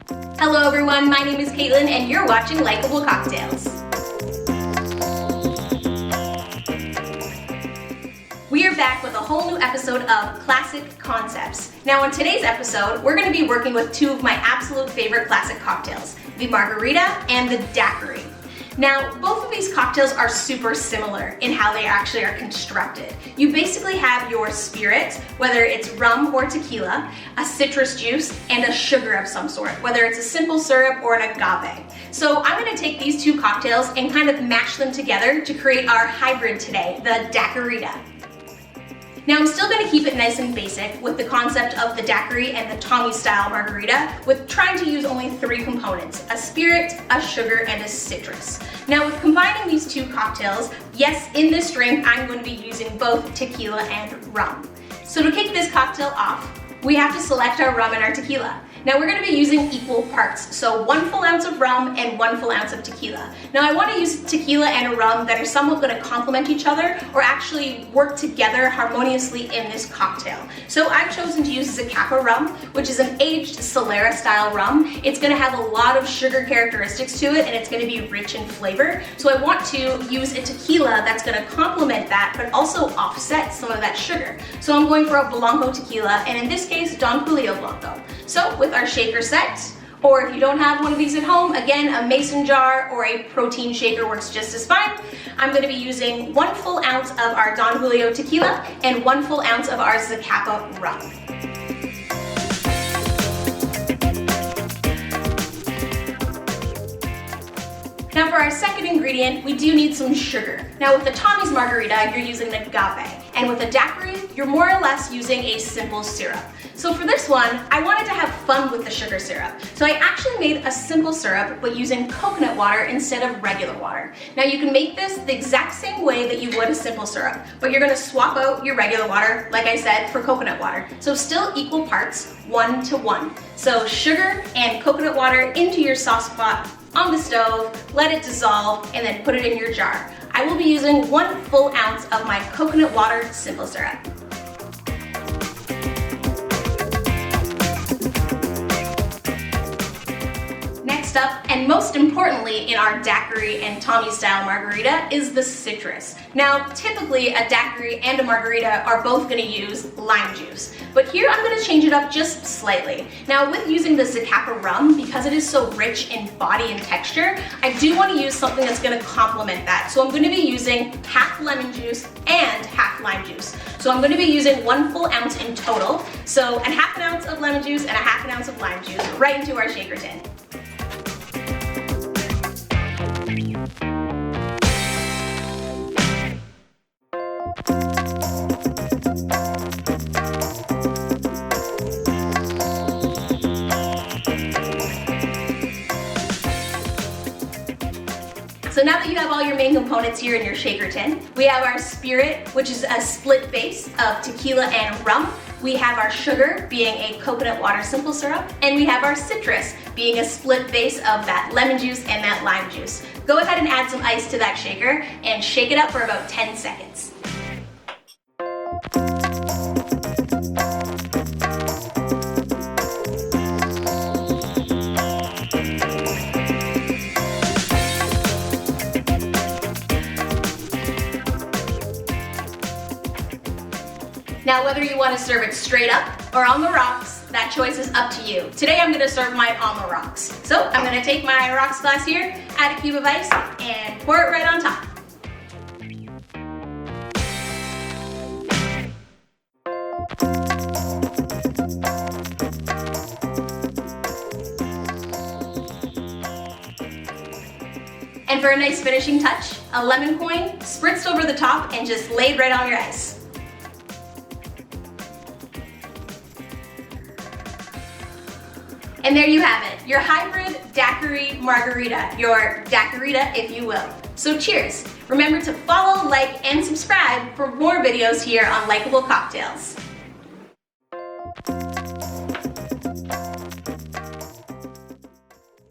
Hello everyone, my name is Caitlin and you're watching Likeable Cocktails. We are back with a whole new episode of Classic Concepts. Now on today's episode, we're going to be working with two of my absolute favorite classic cocktails, the Margarita and the Daiquiri. Now, both of these cocktails are super similar in how they actually are constructed. You basically have your spirit, whether it's rum or tequila, a citrus juice, and a sugar of some sort, whether it's a simple syrup or an agave. So I'm going to take these two cocktails and kind of mash them together to create our hybrid today, the Daiqarita. Now I'm still going to keep it nice and basic with the concept of the Daiquiri and the Tommy style margarita, with trying to use only three components, a spirit, a sugar, and a citrus. Now with combining these two cocktails, yes, in this drink I'm going to be using both tequila and rum. So to kick this cocktail off, we have to select our rum and our tequila. Now we're going to be using equal parts, so 1 full ounce of rum and 1 full ounce of tequila. Now I want to use tequila and a rum that are somewhat going to complement each other or actually work together harmoniously in this cocktail. So I've chosen to use Zacapa rum, which is an aged Solera style rum. It's going to have a lot of sugar characteristics to it and it's going to be rich in flavor. So I want to use a tequila that's going to complement that but also offset some of that sugar. So I'm going for a Blanco tequila, and in this case Don Julio Blanco. So with our shaker set, or if you don't have one of these at home, again, a mason jar or a protein shaker works just as fine. I'm going to be using 1 full ounce of our Don Julio tequila and 1 full ounce of our Zacapa rum. Now for our second ingredient, we do need some sugar. Now with the Tommy's Margarita, you're using an agave, and with a Daiquiri, you're more or less using a simple syrup. So for this one, I wanted to have fun with the sugar syrup. So I actually made a simple syrup, but using coconut water instead of regular water. Now you can make this the exact same way that you would a simple syrup, but you're gonna swap out your regular water, like I said, for coconut water. So still equal parts, 1 to 1. So sugar and coconut water into your sauce pot on the stove, let it dissolve, and then put it in your jar. I will be using 1 full ounce of my coconut water simple syrup. Next up, and most importantly in our Daiquiri and Tommy style margarita, is the citrus. Now typically a Daiquiri and a margarita are both going to use lime juice, but here I'm going to change it up just slightly. Now with using the Zacapa rum, because it is so rich in body and texture, I do want to use something that's going to complement that. So I'm going to be using half lemon juice and half lime juice. So I'm going to be using 1 full ounce in total, so a ½ ounce of lemon juice and a ½ ounce of lime juice right into our shaker tin. So now that you have all your main components here in your shaker tin, we have our spirit, which is a split base of tequila and rum. We have our sugar, being a coconut water simple syrup, and we have our citrus, being a split base of that lemon juice and that lime juice. Go ahead and add some ice to that shaker and shake it up for about 10 seconds. Now whether you want to serve it straight up or on the rocks, that choice is up to you. Today I'm going to serve mine on the rocks. So I'm going to take my rocks glass here, add a cube of ice, and pour it right on top. And for a nice finishing touch, a lemon coin spritzed over the top and just laid right on your ice. And there you have it, your hybrid Daiquiri Margarita, your Daiqarita if you will. So cheers! Remember to follow, like, and subscribe for more videos here on Likeable Cocktails.